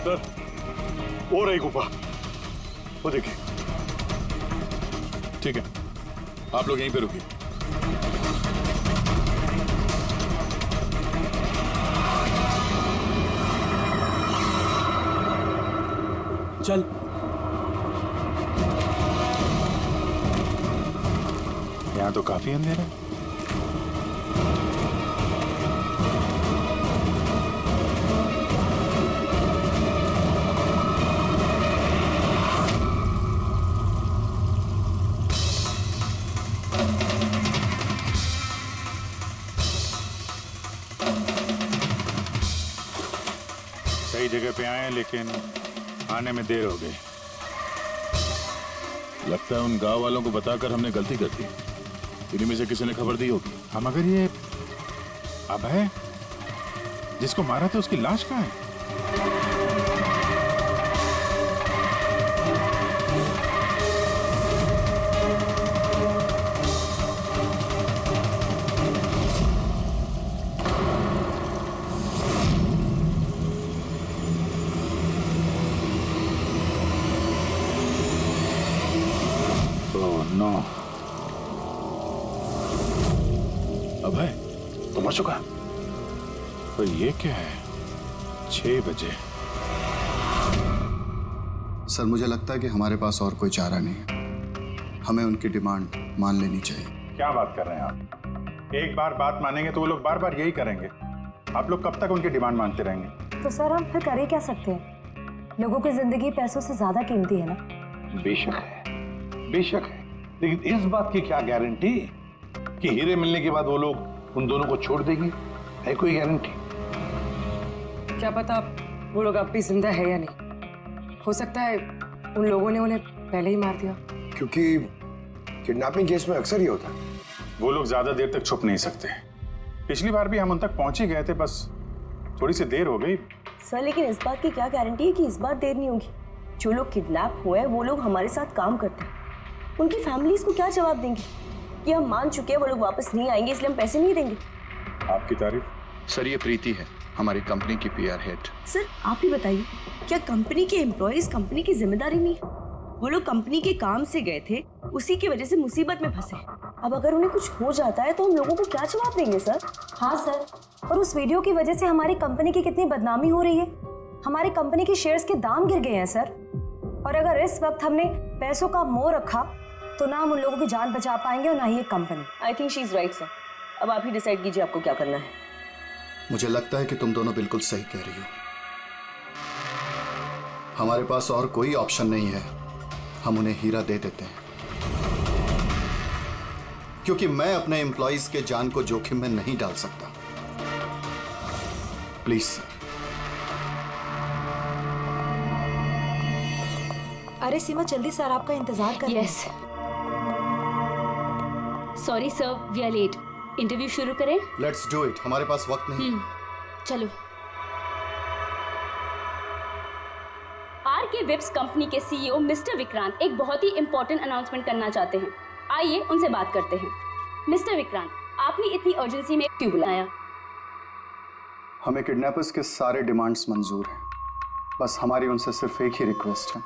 Sir, वो रही गुफा, वो देखिए। ठीक है, आप लोग यहीं पे रुकिए। चल। यहाँ तो काफी अंधेरा है। सही जगह पे आए हैं, लेकिन आने में देर हो गई। लगता है उन गांव वालों को बताकर हमने गलती कर दी। इन्हीं में से किसी ने खबर दी होगी। हम मगर ये अभय जिसको मारा था, उसकी लाश कहाँ है? नो, अभय तो मर चुका। पर ये क्या है? 6 बजे। सर, मुझे लगता है कि हमारे पास और कोई चारा नहीं है। हमें उनकी डिमांड मान लेनी चाहिए। क्या बात कर रहे हैं आप? एक बार बात मानेंगे तो वो लोग बार बार यही करेंगे। आप लोग कब तक उनकी डिमांड मानते रहेंगे? तो सर हम फिर कर ही क्या सकते हैं? लोगों की जिंदगी पैसों से ज्यादा कीमती है ना। बेशक है, बेशक है, लेकिन इस बात की क्या गारंटी कि हीरे मिलने के बाद वो लोग उन दोनों को छोड़ देगी? है कोई गारंटी? क्या पता वो लोग अब भी जिंदा है या नहीं। हो सकता है उन लोगों ने उन्हें पहले ही मार दिया। क्योंकि किडनैपिंग केस में अक्सर ये होता है। वो लोग ज्यादा देर तक छुप नहीं सकते। पिछली बार भी हम उन तक पहुंच ही गए थे, बस थोड़ी सी देर हो गई। सर लेकिन इस बात की क्या गारंटी है कि इस बार देर नहीं होगी? जो लोग किडनैप हुए हैं वो लोग हमारे साथ काम करते हैं। उनकी फैमिलीज को क्या जवाब देंगे कि हम मान चुके हैं वो लोग वापस नहीं आएंगे, इसलिए हम पैसे नहीं देंगे? आपकी तारीफ। सर, ये प्रीति है, हमारी कंपनी की PR हेड। सर आप ही बताइए, क्या कंपनी के एम्प्लॉयज कंपनी की जिम्मेदारी नहीं? वो लोग कंपनी के काम से गए थे, उसी की वजह से मुसीबत में फंसे। अब अगर उन्हें कुछ हो जाता है तो हम लोगों को क्या जवाब देंगे सर? हाँ सर, और उस वीडियो की वजह से हमारी कंपनी की कितनी बदनामी हो रही है। हमारी कंपनी के शेयर्स के दाम गिर गए हैं सर। और अगर इस वक्त हमने पैसों का मोह रखा तो ना हम उन लोगों की जान बचा पाएंगे और ना ही ये company. I think she is right sir. अब आप ही डिसाइड कीजिए आपको क्या करना है। मुझे लगता है कि तुम दोनों बिल्कुल सही कह रही हो। हमारे पास और कोई ऑप्शन नहीं है, हम उन्हें हीरा दे देते हैं। क्योंकि मैं अपने एम्प्लॉइज के जान को जोखिम में नहीं डाल सकता। Please sir. अरे सीमा, जल्दी सर आपका इंतजार कर रहे हैं। Sorry sir, we are late. Interview शुरू करें? लेट्स डू इट, हमारे पास वक्त नहीं। चलो। RK Vibs कंपनी के CEO मिस्टर विक्रांत एक बहुत ही इंपॉर्टेंट अनाउंसमेंट करना चाहते हैं। आइए उनसे बात करते हैं। मिस्टर विक्रांत, आपने इतनी अर्जेंसी में क्यों बुलाया? हमें किडनैपर्स के सारे डिमांड्स मंजूर हैं। बस हमारी उनसे सिर्फ एक ही रिक्वेस्ट है,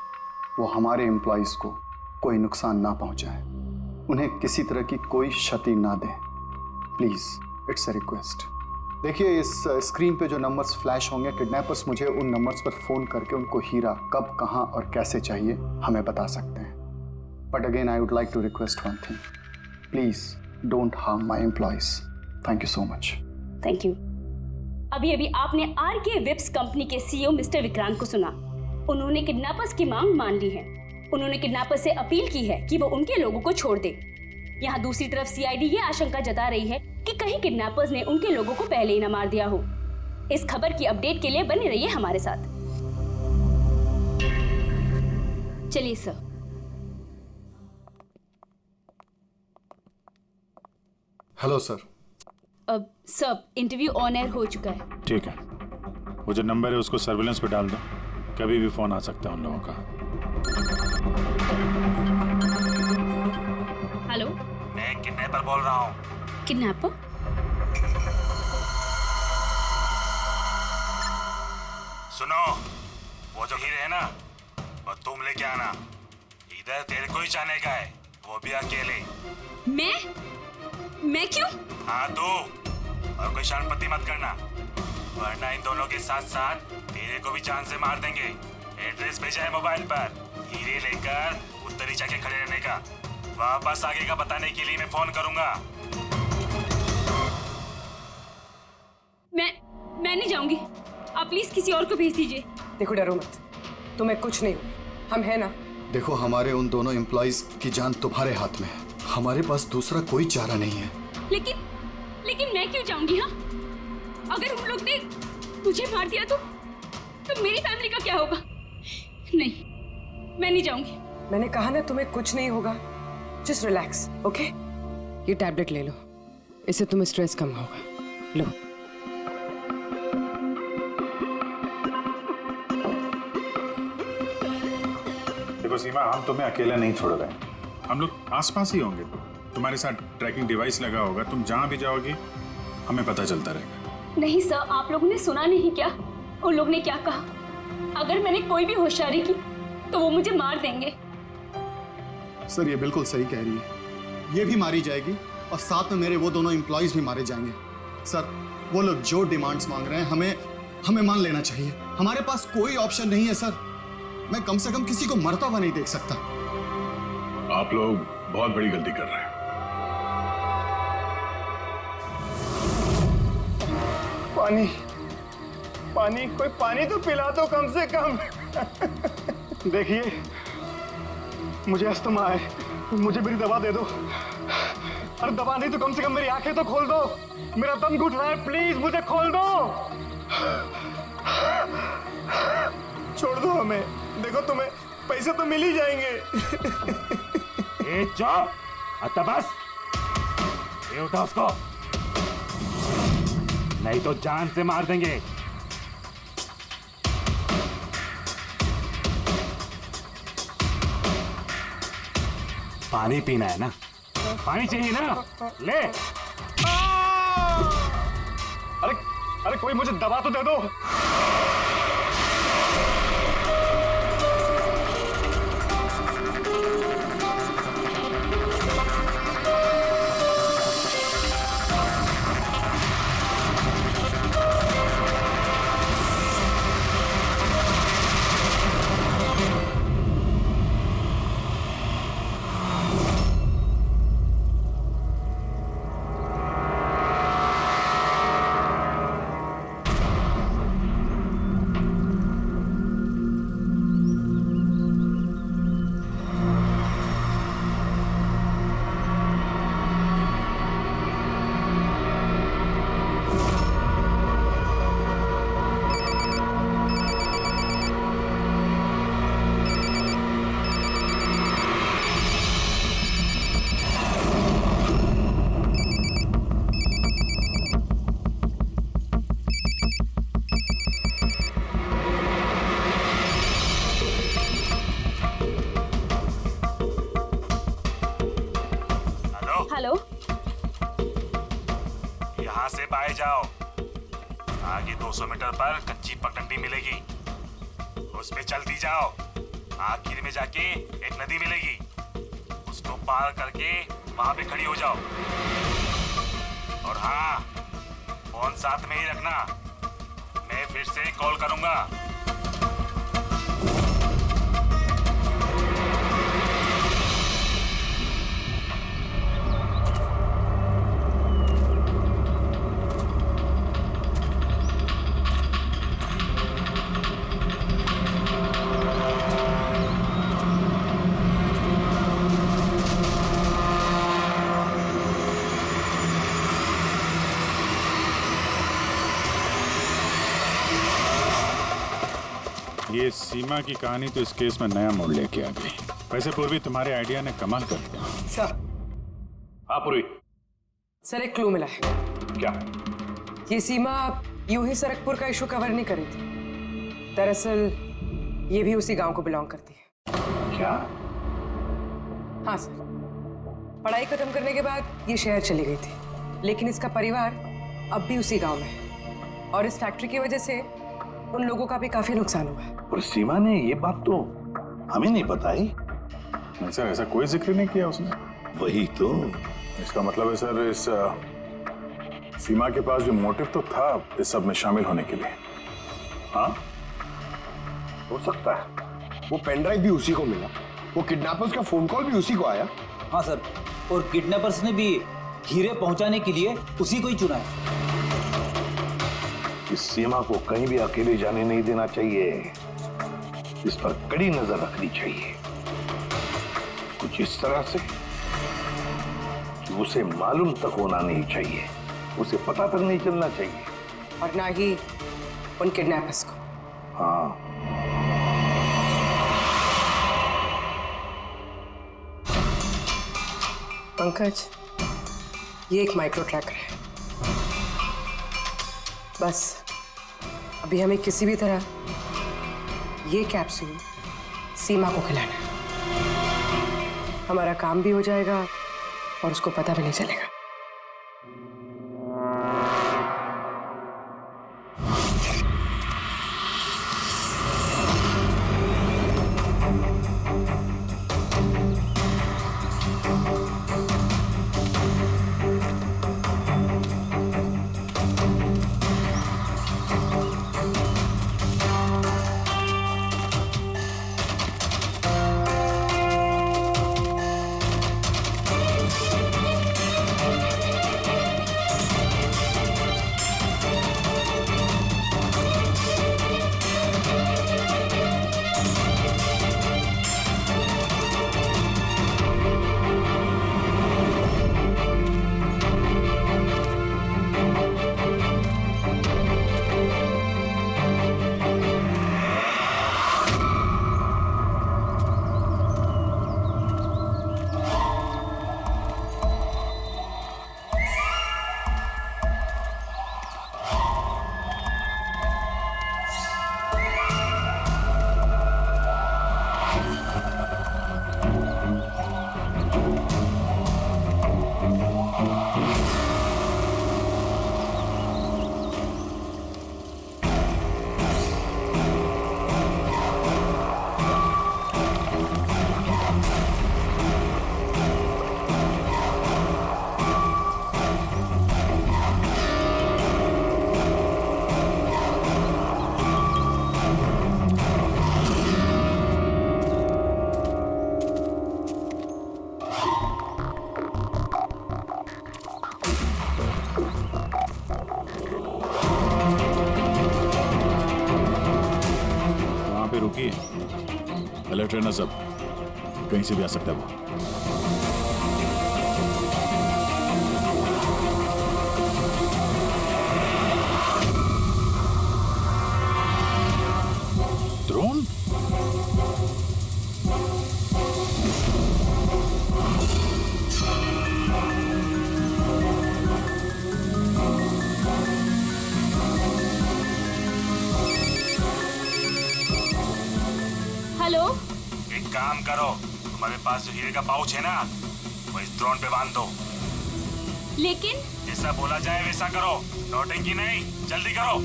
वो हमारे एम्प्लॉइज को कोई नुकसान ना पहुंचाए, उन्हें किसी तरह की कोई क्षति ना दे। Please, it's a request. देखिए, इस स्क्रीन पे जो नंबर्स फ्लैश होंगे, किडनैपर्स मुझे उन नंबर्स पर फोन करके उनको हीरा कब, कहां और कैसे चाहिए हमें बता सकते हैं। But again I would like to request one thing, please don't harm my employees. Thank you so much. Thank you. अभी आपने RK Vibs कंपनी के CEO मिस्टर विक्रांत को सुना। उन्होंने किडनैपर्स की मांग मान ली है। उन्होंने किडनैपर्स से अपील की है कि वो उनके लोगों को छोड़ दे। यहाँ दूसरी तरफ CID ये आशंका जता रही है कि कहीं किडनैपर्स ने उनके लोगों को पहले ही न मार दिया हो। इस खबर की अपडेट के लिए बने रहिए हमारे साथ। चलिए सर। Hello sir. अब सब इंटरव्यू ऑन एयर हो चुका है। ठीक है, वो जो नंबर है उसको सर्विलेंस पे डाल दो, कभी भी फोन आ सकता है उन लोगों का। हेलो, मैं किडनैपर बोल रहा हूँ। किडनैपर? सुनो, वो जो हीरे है ना, वो तुम लेके आना। इधर तेरे को ही जाने का है, वो भी अकेले। मैं क्यों? हाँ तो, और कोई शरारती मत करना, वरना इन दोनों के साथ साथ तेरे को भी जान से मार देंगे। एड्रेस भेजा है मोबाइल पर, हीरे लेकर उधर ही जाके खड़े रहने का। वापस आगे का बताने के लिए मैं फोन करूंगा। मैं नहीं जाऊंगी, आप प्लीज किसी और को भेज दीजिए। देखो डरो मत, तुम्हें कुछ नहीं हो, हम हैं ना। देखो हमारे उन दोनों एम्प्लॉइज की जान तुम्हारे हाथ में है, हमारे पास दूसरा कोई चारा नहीं है। लेकिन मैं क्यों जाऊंगी? हाँ, अगर उन लोग ने मुझे मार दिया तो मेरी फैमिली का क्या होगा? नहीं, मैं नहीं जाऊंगी। मैंने कहा ना तुम्हें कुछ नहीं होगा, जस्ट रिलैक्स, ओके? ये टैबलेट ले लो, इससे तुम्हें स्ट्रेस कम होगा। लो। देखो सीमा, हम तुम्हें अकेला नहीं छोड़ रहे हैं, हम लोग आसपास ही होंगे। तुम्हारे साथ ट्रैकिंग डिवाइस लगा होगा, तुम जहां भी जाओगी हमें पता चलता रहेगा। नहीं सर, आप लोगों ने सुना नहीं क्या उन लोग ने क्या कहा? अगर मैंने कोई भी होशियारी की तो वो मुझे मार देंगे। सर ये बिल्कुल सही कह रही है, ये भी मारी जाएगी और साथ में मेरे वो दोनों एम्प्लॉइज भी मारे जाएंगे। सर वो लोग जो डिमांड्स मांग रहे हैं हमें मान लेना चाहिए, हमारे पास कोई ऑप्शन नहीं है सर। मैं कम से कम किसी को मरता हुआ नहीं देख सकता। आप लोग बहुत बड़ी गलती कर रहे हैं। पानी, कोई पानी तो पिला दो कम से कम। देखिए मुझे अस्थमा है, मुझे मेरी दवा दे दो। अरे दवा नहीं तो कम से कम मेरी आंखें तो खोल दो, मेरा दम घुट रहा है, प्लीज मुझे खोल दो। छोड़ दो हमें, देखो तुम्हें पैसे तो मिल ही जाएंगे। ए चुप, आता बस, ये उठा उसको, नहीं तो जान से मार देंगे। पानी पीना है ना? पानी चाहिए ना? ले। अरे कोई मुझे दवा तो दे दो। हेलो, यहाँ से बाहर जाओ, आगे 200 मीटर पर कच्ची पगडंडी मिलेगी, उस पे चलती जाओ। आखिर में जाके एक नदी मिलेगी, उसको पार करके वहां पे खड़ी हो जाओ। और हाँ, फोन साथ में ही रखना, मैं फिर से कॉल करूंगा। ये सीमा की कहानी तो इस केस में नया मोड़ लेके आ गई। वैसे पूर्वी, तुम्हारे आइडिया ने कमाल कर दिया। सर। हाँ पूर्वी। सर एक क्लू मिला है। क्या? ये सीमा यूं ही सरकपुर का इशू कवर नहीं करी थी, दरअसल ये भी उसी गांव को बिलोंग करती है। क्या? हाँ सर, पढ़ाई खत्म करने के बाद ये शहर चली गई थी, लेकिन इसका परिवार अब भी उसी गांव में है और इस फैक्ट्री की वजह से उन लोगों का भी काफी नुकसान हुआ है। और सीमा ने ये बात तो हमें नहीं बताई। नहीं सर, ऐसा कोई जिक्र नहीं किया उसने। वही तो। इसका मतलब है सर, इस सीमा के पास भी मोटिव तो था इस सब में शामिल होने के लिए। हाँ, हो सकता है। वो पेन ड्राइव भी उसी को मिला, वो किडनैपर्स का फोन कॉल भी उसी को आया। हाँ सर, और किडनैपर्स ने भी हीरे पहुंचाने के लिए उसी को ही चुना है। इस सीमा को कहीं भी अकेले जाने नहीं देना चाहिए। इस पर कड़ी नजर रखनी चाहिए, कुछ इस तरह से कि उसे मालूम तक होना नहीं चाहिए, उसे पता तक नहीं चलना चाहिए। और ना ही उन किडनैपर्स को। हाँ, पंकज, ये एक माइक्रो ट्रैकर है। बस अभी हमें किसी भी तरह ये कैप्सूल सीमा को खिलाना है। हमारा काम भी हो जाएगा और उसको पता भी नहीं चलेगा। रुकी, अलर्ट रहना सब, कहीं से भी आ सकता है वो। ड्रोन? हेलो, एक काम करो, तुम्हारे पास जो हीरे का पाउच है ना, वो इस ड्रोन पे बांध दो। लेकिन जैसा बोला जाए वैसा करो, नौटंकी नहीं, जल्दी करो।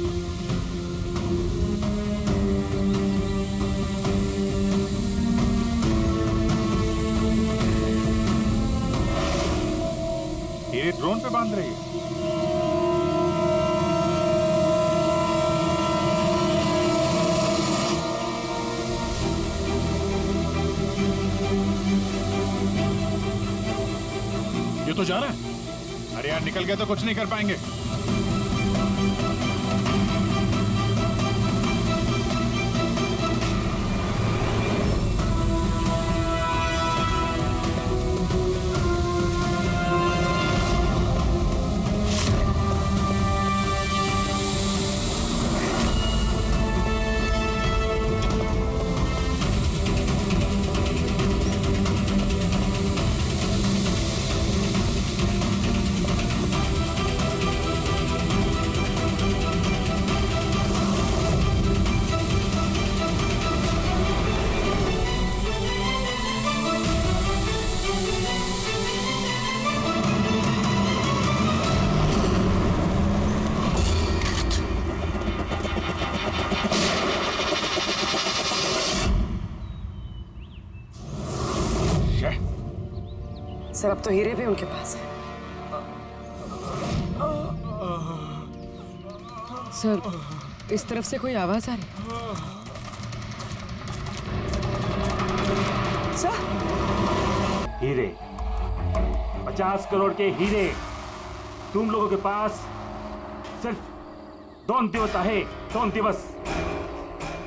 ये ड्रोन पे बांध रही है। ये तो जा रहा है। अरे यार, निकल गया तो कुछ नहीं कर पाएंगे। सर अब तो हीरे भी उनके पास है। सर इस तरफ से कोई आवाज आ रही है। सर हीरे, 50 करोड़ के हीरे तुम लोगों के पास सिर्फ 2 दिवस आहे, 2 दिवस।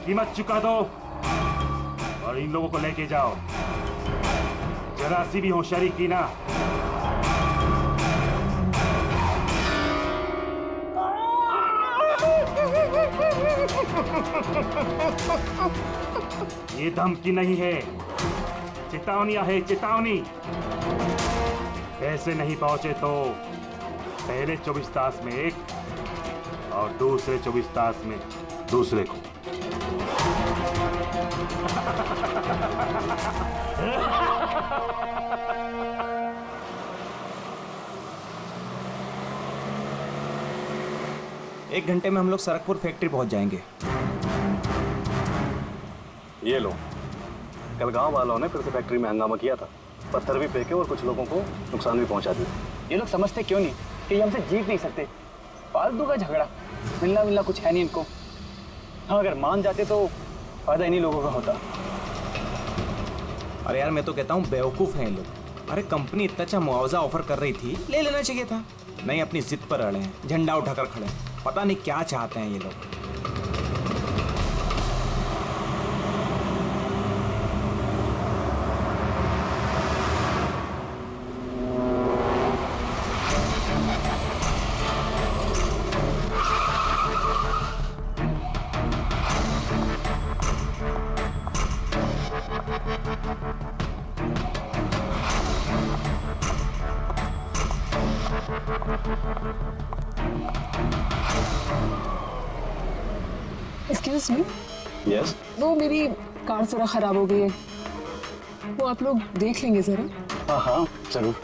कीमत चुका दो और इन लोगों को लेके जाओ। जरा सी भी होशियारी की ना ये धमकी नहीं है, चेतावनी है, चेतावनी। पैसे नहीं पहुंचे तो पहले 24 तास में एक और दूसरे 24 तास में दूसरे को। एक घंटे में हम लोग सरकपुर फैक्ट्री पहुंच जाएंगे। ये लो, कल गांव वालों ने फिर से फैक्ट्री में हंगामा किया था, पत्थर भी फेंके और कुछ लोगों को नुकसान भी पहुंचा दिया। ये लोग समझते क्यों नहीं कि हमसे जीत नहीं सकते? फालतू का झगड़ा, मिलना कुछ है नहीं इनको। हाँ, अगर मान जाते तो फायदा इन्हीं लोगों का होता। अरे यार मैं तो कहता हूँ बेवकूफ़ हैं ये लोग। अरे कंपनी इतना अच्छा मुआवजा ऑफर कर रही थी, ले लेना चाहिए था। नहीं, अपनी जिद पर अड़े हैं, झंडा उठाकर खड़े हैं। पता नहीं क्या चाहते हैं ये लोग। एक्सक्यूज मी, यस, वो मेरी कार जरा खराब हो गई है, वो आप लोग देख लेंगे जरा? हाँ हाँ जरूर।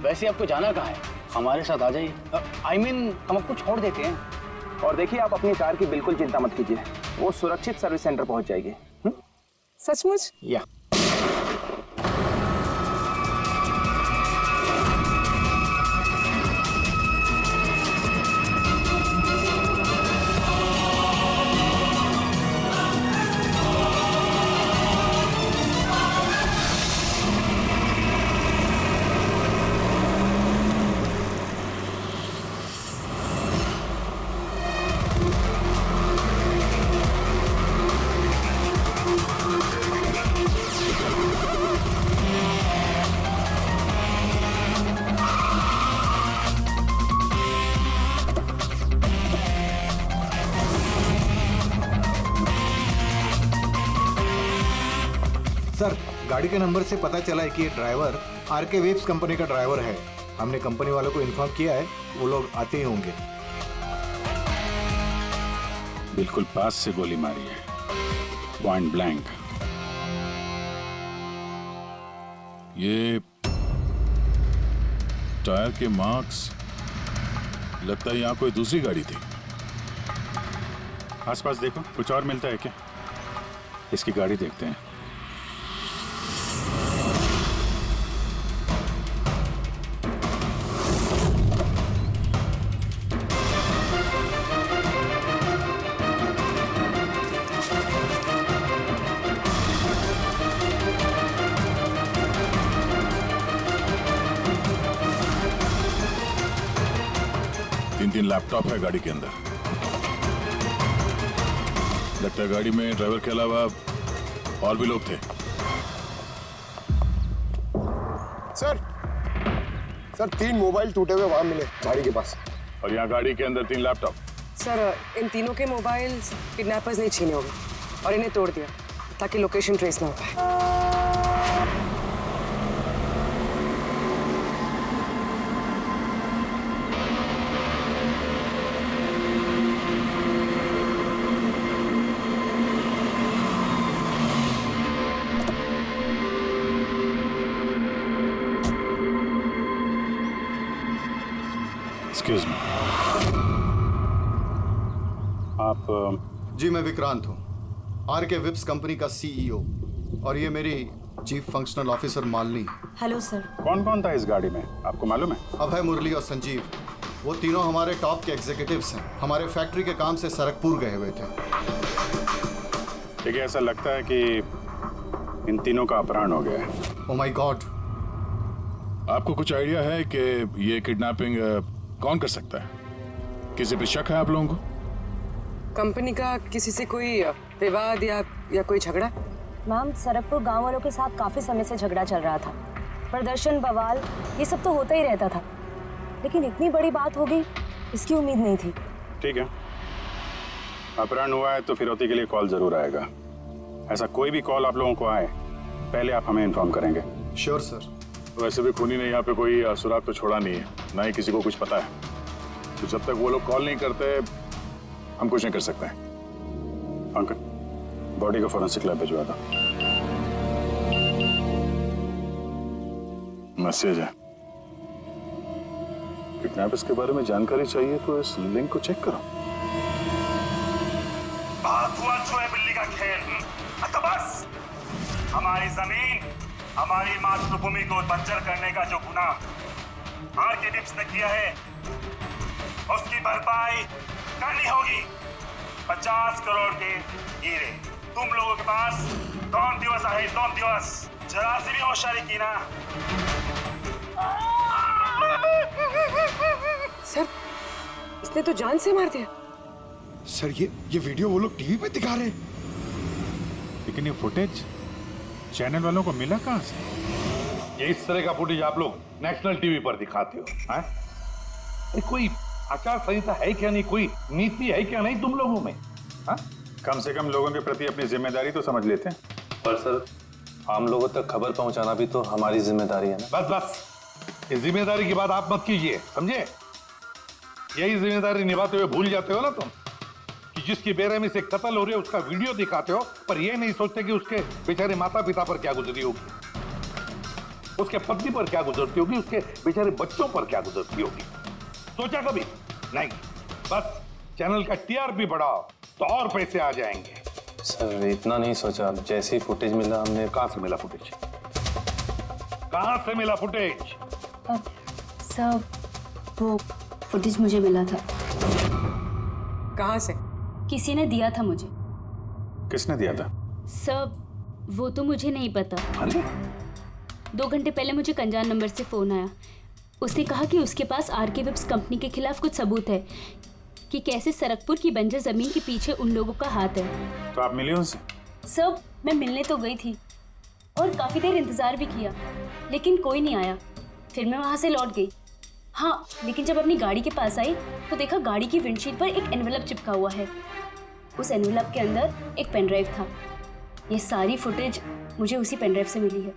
वैसे आपको जाना कहाँ है? हमारे साथ आ जाइए। I mean, हम आपको छोड़ देते हैं। और देखिए, आप अपनी कार की बिल्कुल चिंता मत कीजिए, वो सुरक्षित सर्विस सेंटर पहुंच जाएगी। सचमुच? या सर, गाड़ी के नंबर से पता चला है कि ये ड्राइवर आरके वेब्स कंपनी का ड्राइवर है। हमने कंपनी वालों को इन्फॉर्म किया है, वो लोग आते ही होंगे। बिल्कुल पास से गोली मारी है, पॉइंट ब्लैंक। ये टायर के मार्क्स, लगता है यहाँ कोई दूसरी गाड़ी थी। आसपास देखो, कुछ और मिलता है क्या? इसकी गाड़ी देखते हैं। तीन लैपटॉप है गाड़ी के अंदर। लगता है गाड़ी में ड्राइवर के अलावा और भी लोग थे। सर 3 मोबाइल टूटे हुए वहां मिले गाड़ी के पास। और यहाँ गाड़ी के अंदर 3 लैपटॉप। सर इन तीनों के मोबाइल किडनैपर्स ने छीने होंगे और इन्हें तोड़ दिया ताकि लोकेशन ट्रेस ना हो पाए। Excuse me. जी मैं विक्रांत हूँ, आरके विप्स कंपनी का सीईओ, और ये मेरी चीफ फंक्शनल ऑफिसर मालिनी है। Hello sir. कौन कौन था इस गाड़ी में, आपको मालूम है? अभय, मुरली और संजीव, वो तीनों हमारे टॉप के एग्जीक्यूटिव्स हैं। हमारे फैक्ट्री के काम से सरकपुर गए हुए थे। देखिए, ऐसा लगता है कि इन तीनों का अपहरण हो गया है। Oh my God. आपको कुछ आइडिया है कि ये किडनैपिंग कौन कर सकता है? किसी पे शक है आप लोगों को? कंपनी का किसी से कोई विवाद या कोई झगड़ा? मैम, सरकपुर गांव वालों के साथ काफी समय से झगड़ा चल रहा था। प्रदर्शन, बवाल, ये सब तो होता ही रहता था, लेकिन इतनी बड़ी बात होगी इसकी उम्मीद नहीं थी। ठीक है, अपहरण हुआ है तो फिरौती के लिए कॉल जरूर आएगा। ऐसा कोई भी कॉल आप लोगों को आए, पहले आप हमें इन्फॉर्म करेंगे। Sure sir. वैसे भी खूनी ने यहाँ पे कोई सुराग तो छोड़ा नहीं है, ना ही किसी को कुछ पता है, तो जब तक वो लोग कॉल नहीं करते हम कुछ नहीं कर सकते हैं। अंकल, बॉडी को फॉरेंसिक लैब भिजवा दो। मैसेज है, किडनैपर्स के बारे में जानकारी चाहिए तो इस लिंक को चेक करो। छुए बिल्ली का खेल। तो बस हमारी जमीन, हमारी मातृभूमि को बंजर करने का जो गुनाह आरके विप्स ने किया है, उसकी भरपाई करनी होगी। 50 करोड़ के हीरे तुम लोगों के पास 2 दिवस आहे, 2 दिवस। जरा सी भी होशियारी की ना। सर, इसने तो जान से मार दिया। सर, ये वीडियो वो लोग टीवी पे दिखा रहे हैं। लेकिन ये फुटेज चैनल वालों को मिला कहां से? ये इस तरह का फुटेज आप लोग नेशनल टीवी पर दिखाते हो, हैं? कोई आचार संहिता है क्या नहीं, कोई नीति है क्या नहीं तुम लोगों में? हाँ? कम से कम लोगों के प्रति अपनी जिम्मेदारी तो समझ लेते हैं। पर सर, आम लोगों तक खबर पहुंचाना भी तो हमारी जिम्मेदारी है ना। बस इस जिम्मेदारी की बात आप मत कीजिए, समझे? यही जिम्मेदारी निभाते हुए भूल जाते हो ना तुम कि जिसकी बेरहमी से कत्ल हो रही है उसका वीडियो दिखाते हो, पर यह नहीं सोचते कि उसके बेचारे माता पिता पर क्या गुजरी होगी, उसके पत्नी पर क्या गुजरती होगी, उसके बेचारे बच्चों पर क्या गुजरती होगी। सोचा कभी नहीं? बस चैनल का टीआरपी बढ़ाओ तो और पैसे आ जाएंगे। सर, इतना नहीं सोचा। जैसे ही फुटेज मिला हमने। कहां से मिला फुटेज? कहां से मिला फुटेज? सर, वो फुटेज मुझे मिला था। कहां से? किसी ने दिया था मुझे। किसने दिया था? सर, वो तो मुझे नहीं पता। 2 घंटे पहले मुझे अनजान नंबर से फोन आया। उसने कहा कि उसके पास आरके विप्स कंपनी के खिलाफ कुछ सबूत है कि कैसे सरकपुर की बंजर जमीन के पीछे उन लोगों का हाथ है। तो आप मिली उनसे? सर, मैं मिलने तो गई थी और काफी देर इंतजार भी किया, लेकिन कोई नहीं आया। फिर मैं वहां से लौट गई। हाँ, लेकिन जब अपनी गाड़ी के पास आई तो देखा गाड़ी की विंडशीट पर एक एनवेलप चिपका हुआ है। उस एनवेलप के अंदर एक पेन ड्राइव था। ये सारी फुटेज मुझे उसी पेन ड्राइव से मिली है।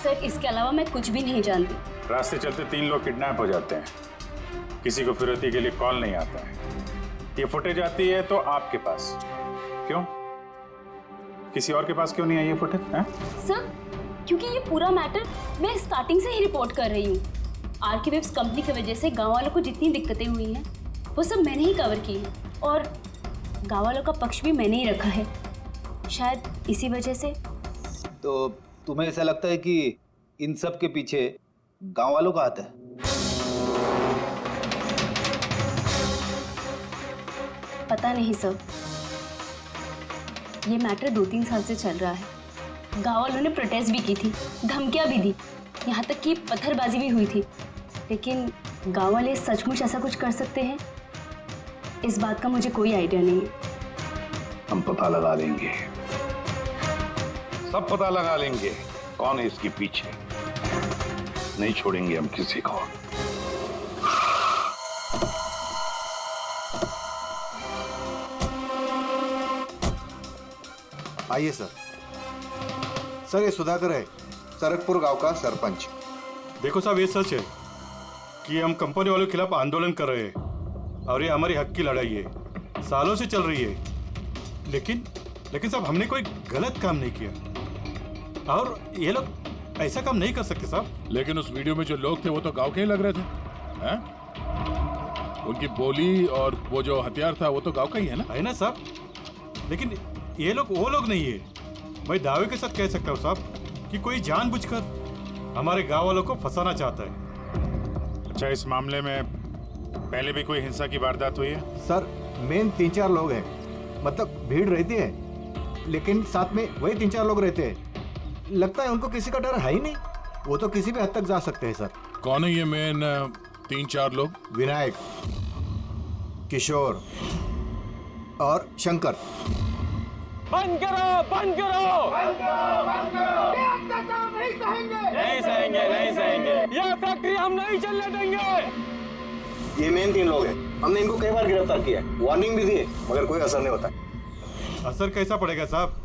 सर, इसके अलावा मैं कुछ भी नहीं जानती। रास्ते चलते 3 लोग किडनैप हो जाते हैं, किसी को फिरौती के लिए कॉल नहीं आता है। ये फुटेज आती है तो आपके पास क्यों? किसी और के पास क्यों नहीं आई ये फुटेज? सर, क्योंकि ये पूरा मैटर मैं स्टार्टिंग से ही रिपोर्ट कर रही हूँ। आरके विप्स कंपनी की वजह से गांव वालों को जितनी दिक्कतें हुई हैं वो सब मैंने ही कवर की है, और गांव वालों का पक्ष भी मैंने ही रखा है। शायद इसी वजह से। तो तुम्हें ऐसा लगता है कि इन सब के पीछे गांव वालों का हाथ है? पता नहीं सर, ये मैटर 2-3 साल से चल रहा है। गांव वालों ने प्रोटेस्ट भी की थी, धमकियां भी दी, यहाँ तक कि पत्थरबाजी भी हुई थी, लेकिन गांव वाले सचमुच ऐसा कुछ कर सकते हैं, इस बात का मुझे कोई आइडिया नहीं है। हम पता लगा लेंगे, सब पता लगा लेंगे कौन है इसके पीछे। नहीं छोड़ेंगे हम किसी को। आइए सर। सर, ये सुधाकर है, सरकपुर गांव का सरपंच। देखो साहब, ये सच है कि हम कंपनी वालों के खिलाफ आंदोलन कर रहे हैं और ये हमारी हक की लड़ाई है, सालों से चल रही है। लेकिन साहब, हमने कोई गलत काम नहीं किया और ये लोग ऐसा काम नहीं कर सकते साहब। लेकिन उस वीडियो में जो लोग थे वो तो गांव के ही लग रहे थे, हैं? उनकी बोली और वो जो हथियार था वो तो गांव का ही है ना? है ना साहब, लेकिन ये लोग वो लोग नहीं है। मैं दावे के साथ कह सकता हूँ साहब कि कोई जानबूझकर हमारे गांव वालों को फंसाना चाहता है। अच्छा, इस मामले में पहले भी कोई हिंसा की वारदात हुई है? सर मेन 3-4 लोग हैं, मतलब भीड़ रहती है लेकिन साथ में वही 3-4 लोग रहते हैं। लगता है उनको किसी का डर है ही नहीं, वो तो किसी भी हद तक जा सकते हैं सर। कौन है ये मेन 3-4 लोग? विनायक, किशोर और शंकर। बंद करो, बंद करो, बंद करो, बंद करो। ये अत्याचार नहीं सहेंगे, नहीं सहेंगे, नहीं सहेंगे। ये फैक्ट्री हम नहीं चलने देंगे। ये मेन 3 लोग हैं। हमने इनको कई बार गिरफ्तार किया है, वार्निंग भी दी है, मगर कोई असर नहीं होता। असर कैसा पड़ेगा साहब?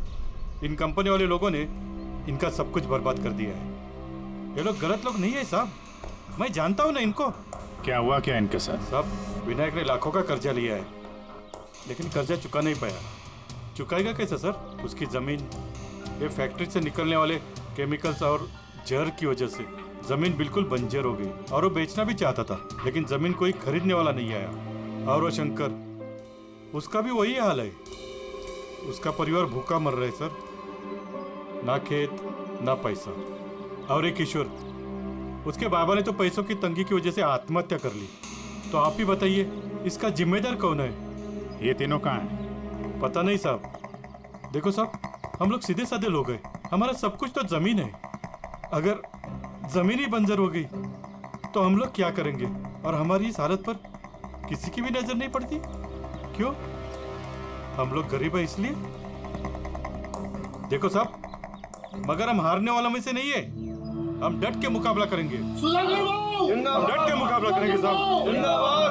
इन कंपनी वाले लोगों ने इनका सब कुछ बर्बाद कर दिया है। ये लोग गलत लोग नहीं है साहब, मैं जानता हूँ ना इनको। क्या हुआ क्या इनके साथ? साहब विनायक ने लाखों का कर्जा लिया है, लेकिन कर्जा चुका नहीं पाया। चुकाएगा कैसे सर? उसकी जमीन, ये फैक्ट्री से निकलने वाले केमिकल्स और जहर की वजह से जमीन बिल्कुल बंजर हो गई और वो बेचना भी चाहता था, लेकिन जमीन कोई खरीदने वाला नहीं आया। और वो शंकर, उसका भी वही हाल है। उसका परिवार भूखा मर रहा है सर, ना खेत ना पैसा। और एक किशोर, उसके बाबा ने तो पैसों की तंगी की वजह से आत्महत्या कर ली। तो आप ही बताइए इसका जिम्मेदार कौन है? ये तीनों कहाँ हैं? पता नहीं साहब। देखो साहब, हम लोग सीधे साधे लोग हैं, हमारा सब कुछ तो जमीन है। अगर जमीन ही बंजर हो गई तो हम लोग क्या करेंगे? और हमारी इस हालत पर किसी की भी नजर नहीं पड़ती। क्यों? हम लोग गरीब है इसलिए? देखो साहब, मगर हम हारने वालों में से नहीं है। हम डट के मुकाबला करेंगे, हम डट के मुकाबला करेंगे साहब।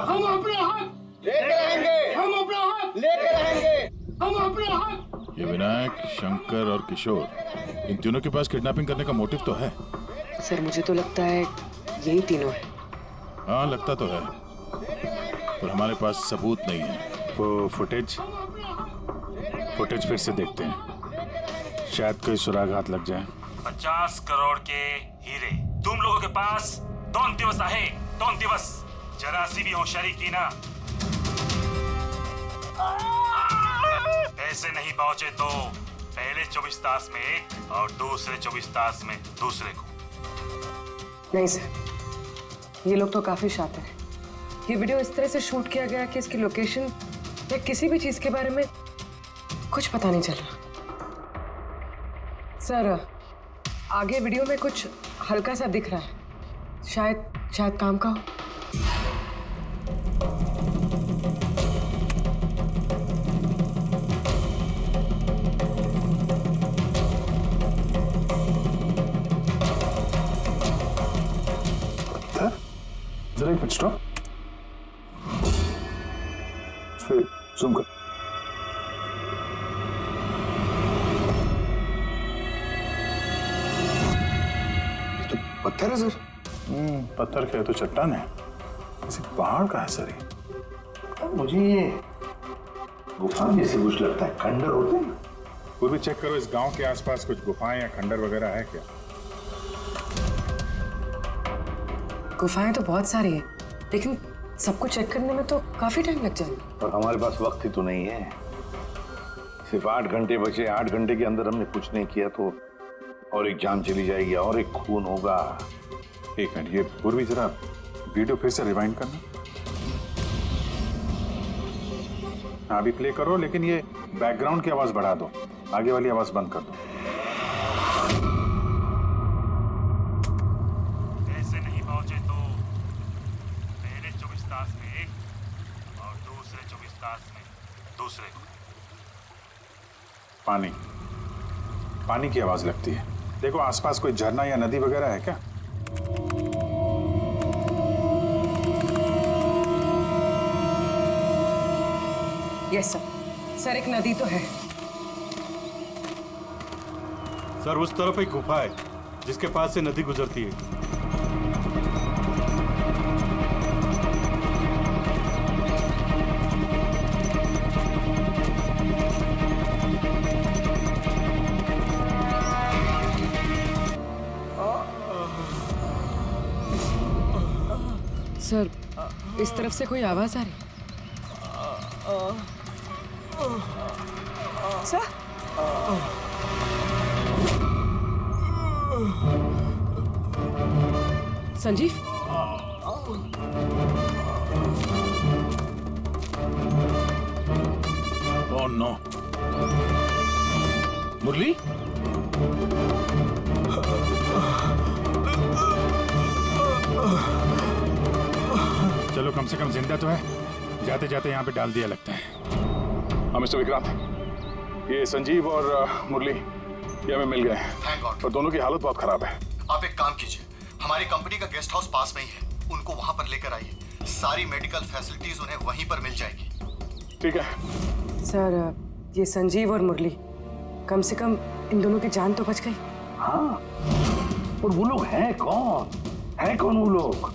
हम अपना हक लेकर रहेंगे, हम अपना हक लेकर रहेंगे, हम अपना हक। ये विनायक, शंकर और किशोर, इन तीनों के पास किडनैपिंग करने का मोटिव तो है। सर मुझे तो लगता है यही तीनों है। हाँ लगता तो है, पर हमारे पास सबूत नहीं है। वो फुटेज फिर से देखते हैं, शायद कोई सुराग हाथ लग जाए। 50 करोड़ के हीरे तुम लोगों के पास 2 दिवस आहे, 2 दिवस। जरा सी भी होशियारी की ना, पैसे नहीं पहुंचे तो पहले 24 तास में एक और दूसरे 24 तास में दूसरे को। नहीं सर, ये लोग तो काफी शातिर हैं। ये वीडियो इस तरह से शूट किया गया कि इसकी लोकेशन या किसी भी चीज के बारे में कुछ पता नहीं चल रहा। सर आगे वीडियो में कुछ हल्का सा दिख रहा है, शायद काम का हो। जरा एक मिनट स्टॉप, जूम कर। तो पत्थर है सर। पत्थर क्या है तो चट्टान है, किसी पहाड़ का है सर ये। मुझे ये गुफा जैसे कुछ लगता है, खंडर होते हैं। कोई भी चेक करो, इस गांव के आसपास कुछ गुफाएं या खंडर वगैरह है क्या? गुफाएं तो बहुत सारी है, लेकिन सबको चेक करने में तो काफी टाइम लग जाएगा। और हमारे पास वक्त ही तो नहीं है। सिर्फ 8 घंटे बचे, 8 घंटे के अंदर हमने कुछ नहीं किया तो और एक जान चली जाएगी और एक खून होगा। एक मिनट, ये पूर्वी जरा वीडियो फिर से रिवाइंड करना। हाँ अभी प्ले करो, लेकिन ये बैकग्राउंड की आवाज बढ़ा दो, आगे वाली आवाज बंद कर दो। पैसे नहीं पहुंचे तो पहले 24 तास में एक और दूसरे 24 तास में दूसरे को। पानी की आवाज लगती है। देखो आसपास कोई झरना या नदी वगैरह है क्या? यस सर, एक नदी तो है। सर उस तरफ एक गुफा है जिसके पास से नदी गुजरती है। सर इस तरफ से कोई आवाज आ रही? सर संजीव, ओह नो, मुरली? चलो कम से कम जिंदा तो है। जाते जाते यहाँ पे डाल दिया लगता है। हाँ मिस्टर विक्रांत, ये संजीव और मुरली ये हमें मिल गए Thank God. और दोनों की हालत बहुत खराब है। आप एक काम कीजिए, हमारी कंपनी का गेस्ट हाउस पास में ही है, उनको वहां पर लेकर आइए। सारी मेडिकल फैसिलिटीज उन्हें वहीं पर मिल जाएगी। ठीक है सर ये संजीव और मुरली, कम से कम इन दोनों की जान तो बच गई। हाँ, और वो लोग हैं कौन? हैं कौन वो लोग?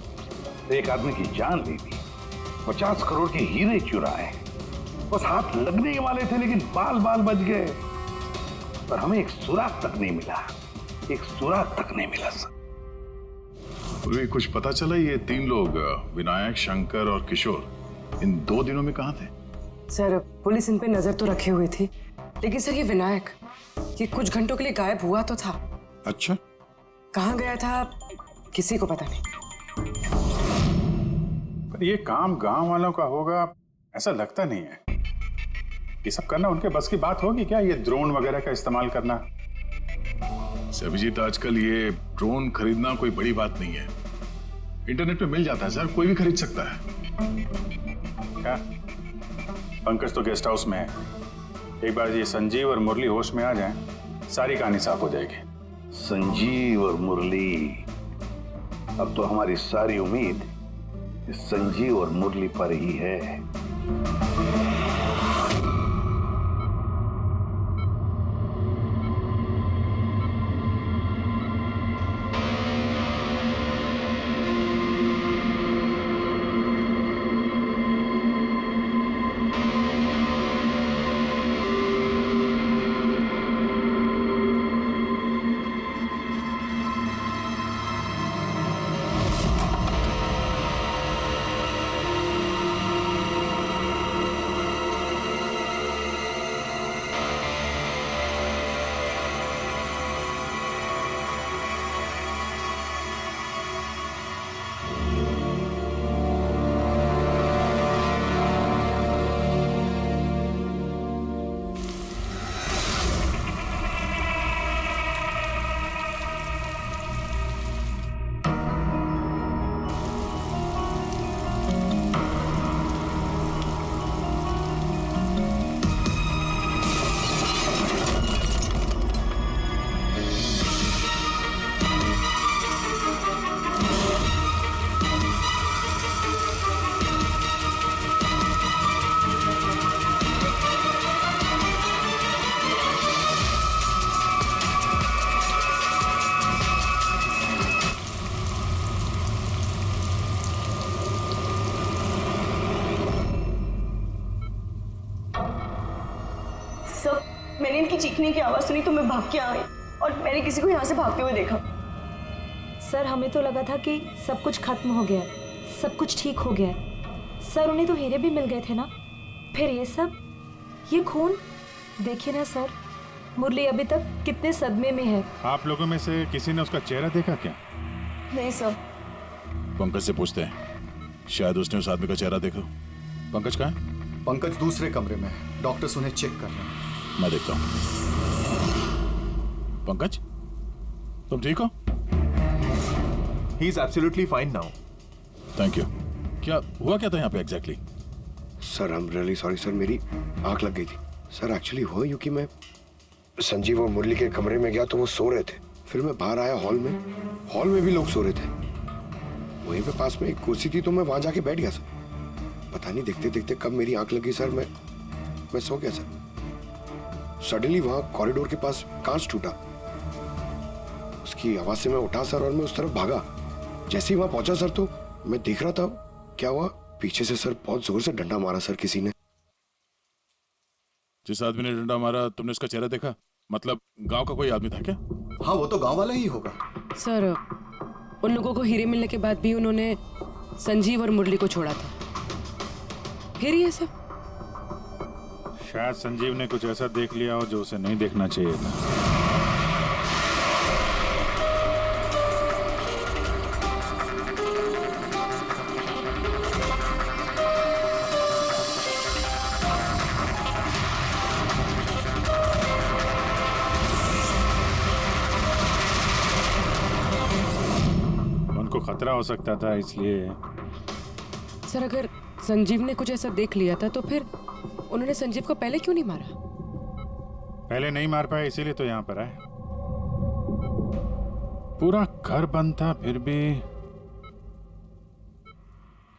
एक आदमी की जान ली थी, 50 करोड़ के हीरे चुराए, बस हाथ लगने ही वाले थे लेकिन बाल बाल बच गए। पर हमें एक सुराग तक नहीं मिला, एक सुराग तक नहीं मिला सर। मुरली, कुछ पता चला ये 3 लोग विनायक, शंकर और किशोर इन 2 दिनों में कहाँ थे? सर पुलिस इन पे नजर तो रखे हुए थी, लेकिन सर ये विनायक, ये कुछ घंटों के लिए गायब हुआ तो था। अच्छा, कहाँ गया था किसी को पता नहीं। पर ये काम गांव वालों का होगा ऐसा लगता नहीं है। ये सब करना उनके बस की बात होगी क्या? ये ड्रोन वगैरह का इस्तेमाल करना? अभिजीत, आजकल ये ड्रोन खरीदना कोई बड़ी बात नहीं है। इंटरनेट पे मिल जाता है सर, कोई भी खरीद सकता है। क्या? पंकज तो गेस्ट हाउस में है। एक बार ये संजीव और मुरली होश में आ जाएं, सारी कहानी साफ हो जाएगी। संजीव और मुरली, अब तो हमारी सारी उम्मीद इस संजीव और मुरली पर ही है। मैंने इनकी चीखने की आवाज सुनी तो मैं भाग के आई और मैंने किसी को यहाँ से भागते हुए देखा। सर हमें तो लगा था कि सब कुछ खत्म हो गया, सब कुछ ठीक हो गया। सर उन्हें तो हीरे भी मिल गए थे ना, फिर ये सब, ये खून, देखिए ना सर, मुरली अभी तक कितने सदमे में है। आप लोगों में से किसी ने उसका चेहरा देखा क्या? नहीं सर। पंकज से पूछते हैं, शायद उसने उस आदमी का चेहरा देखा। पंकज कहाँ है? पंकज दूसरे कमरे में है, डॉक्टर्स उन्हें चेक कर रहे हैं। मैं देखता हूँ। पंकज, तुम ठीक हो? He is absolutely fine now. Thank you. क्या हुआ क्या था यहाँ पे exactly? Sir I am really sorry sir, मेरी आंख लग गई थी। सर एक्चुअली हुआ यूं कि मैं संजीव और मुरली के कमरे में गया तो वो सो रहे थे। फिर मैं बाहर आया हॉल में भी लोग सो रहे थे। वहीं पे पास में एक कुर्सी थी तो मैं वहां जाके बैठ गया सर। पता नहीं देखते देखते कब मेरी आंख लगी सर, मैं सो गया सर। सडनली वहां कॉरिडोर के पास कांच टूटा, उसकी आवाज से मैं उठा सर और मैं उस तरफ भागा। जैसे ही वहां पहुंचा सर तो मैं देख रहा था क्या हुआ, पीछे से सर बहुत जोर से डंडा मारा सर किसी ने। जिस आदमी ने डंडा मारा तुमने उसका चेहरा देखा? मतलब गांव का कोई आदमी था क्या? हाँ वो तो गांव वाला ही होगा। सर उन लोगों को हीरे मिलने के बाद भी उन्होंने संजीव और मुरली को छोड़ा था, फिर ये सब। शायद संजीव ने कुछ ऐसा देख लिया हो जो उसे नहीं देखना चाहिए था। उनको खतरा हो सकता था, इसलिए। सर, अगर संजीव ने कुछ ऐसा देख लिया था तो फिर उन्होंने संजीव को पहले क्यों नहीं मारा? पहले नहीं मार पाए इसीलिए तो यहाँ पर आए। पूरा घर बंद था, फिर भी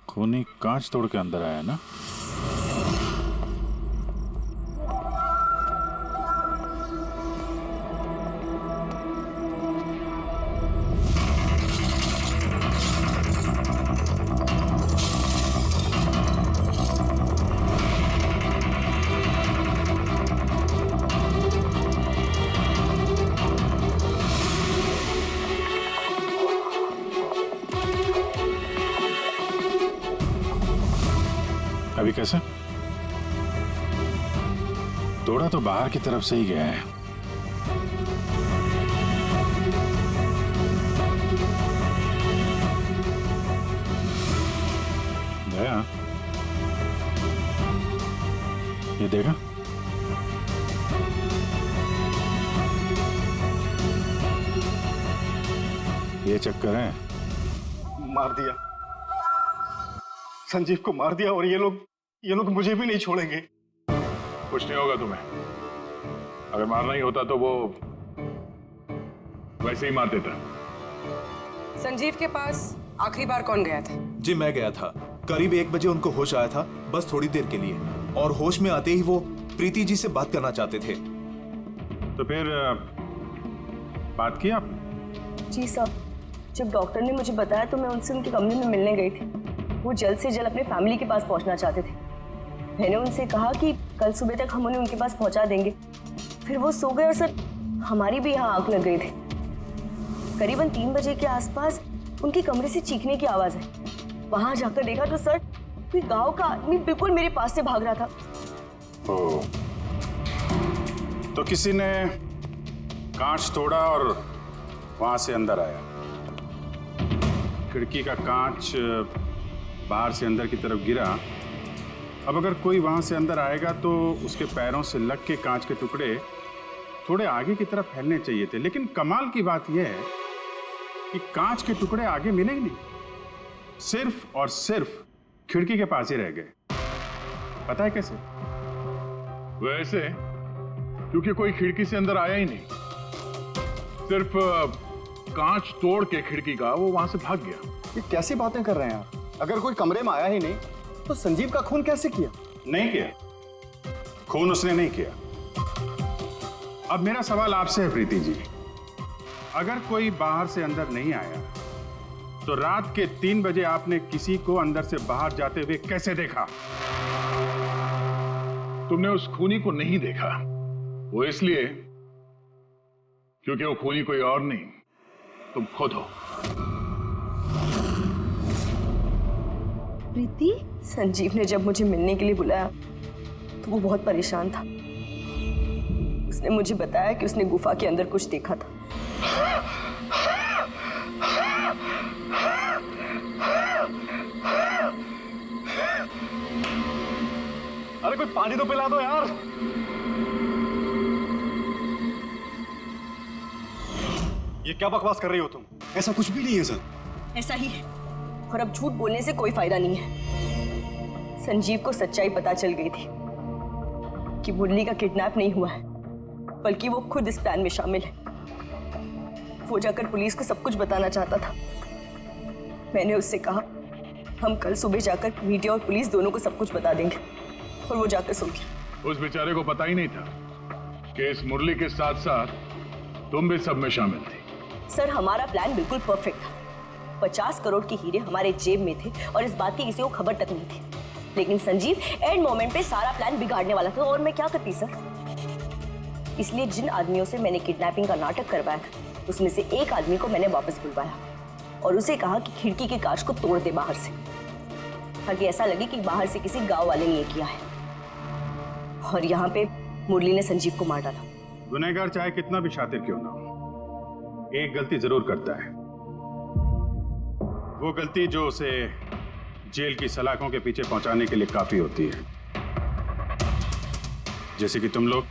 खूनी कांच तोड़ के अंदर आया ना। अभी कैसे? तोड़ा तो बाहर की तरफ से ही गया है। गया? ये देखा? ये चक्कर है। मार दिया, संजीव को मार दिया, और ये लोग मुझे भी नहीं छोड़ेंगे। कुछ नहीं होगा तुम्हें। अगर मारना ही होता तो वो वैसे ही मार देता। संजीव के पास आखिरी बार कौन गया था? जी मैं गया था। करीब 1 बजे उनको होश आया था, बस थोड़ी देर के लिए, और होश में आते ही वो प्रीति जी से बात करना चाहते थे। तो फिर बात की आप? जी सर, जब डॉक्टर ने मुझे बताया तो मैं उनसे उनके कमरे में मिलने गई थी। वो जल्द से जल्द अपने फैमिली के पास पहुंचना चाहते थे। मैंने उनसे कहा कि कल सुबह तक हम उन्हें उनके पास पहुंचा देंगे। फिर वो सो गए और सर हमारी भी यहाँ आग लग गई थी। करीबन 3 बजे के आसपास उनके कमरे से चीखने की आवाज है। वहां जाकर देखा तो सर कोई गांव का आदमी बिल्कुल मेरे पास से भाग रहा था। ओ, तो किसी ने कांच तोड़ा और वहां से अंदर आया। खिड़की का कांच बाहर से अंदर की तरफ गिरा। अब अगर कोई वहां से अंदर आएगा तो उसके पैरों से लग के कांच के टुकड़े थोड़े आगे की तरफ फैलने चाहिए थे, लेकिन कमाल की बात यह है कि कांच के टुकड़े आगे मिले ही नहीं, सिर्फ और सिर्फ खिड़की के पास ही रह गए। पता है कैसे? वैसे क्योंकि कोई खिड़की से अंदर आया ही नहीं, सिर्फ कांच तोड़ के खिड़की का वो वहां से भाग गया। ये कैसी बातें कर रहे हैं आप? अगर कोई कमरे में आया ही नहीं तो संजीव का खून कैसे किया? नहीं किया, खून उसने नहीं किया। अब मेरा सवाल आपसे है प्रीति जी, अगर कोई बाहर से अंदर नहीं आया तो रात के 3 बजे आपने किसी को अंदर से बाहर जाते हुए कैसे देखा? तुमने उस खूनी को नहीं देखा, वो इसलिए क्योंकि वो खूनी कोई और नहीं, तुम खुद हो। प्रीति, संजीव ने जब मुझे मिलने के लिए बुलाया तो वो बहुत परेशान था। उसने मुझे बताया कि उसने गुफा के अंदर कुछ देखा था। अरे कोई पानी तो पिला दो यार। ये क्या बकवास कर रही हो तुम? ऐसा कुछ भी नहीं है सर। ऐसा ही है, और अब झूठ बोलने से कोई फायदा नहीं है। संजीव को सच्चाई पता चल गई थी कि मुरली का किडनैप नहीं हुआ है, बल्कि वो खुद इस प्लान में शामिल है। वो जाकर पुलिस को सब कुछ बताना चाहता था। मैंने उससे कहा हम कल सुबह जाकर मीडिया और पुलिस दोनों को सब कुछ बता देंगे, और वो जाकर सो गया। उस बेचारे को पता ही नहीं था कि इस मुरली के साथ साथ तुम भी सब में शामिल थी। सर, हमारा प्लान बिल्कुल परफेक्ट था। 50 करोड़ के हीरे हमारे जेब में थे और इस बात की किसी को खबर तक नहीं थी। लेकिन संजीव एंड मोमेंट पे सारा प्लान बिगाड़ने वाला था, और मैं क्या करती सर? इसलिए जिन आदमियों से मैंने किडनैपिंग का नाटक करवाया था उसमें से एक आदमी को मैंने वापस बुलवाया और उसे कहा कि खिड़की के कांच को तोड़ दे बाहर से, ताकि ऐसा लगे कि बाहर से किसी गांव वाले ने ये किया है। और यहाँ पे मुरली ने संजीव को मार डाला। गुनहगार चाहे कितना भी शातिर क्यों ना हो, एक गलती जरूर करता है। वो गलती जो उसे जेल की सलाखों के पीछे पहुंचाने के लिए काफी होती है। जैसे कि तुम लोग,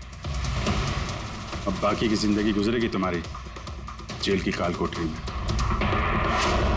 अब बाकी की जिंदगी गुजरेगी तुम्हारी जेल की काल कोठरी में।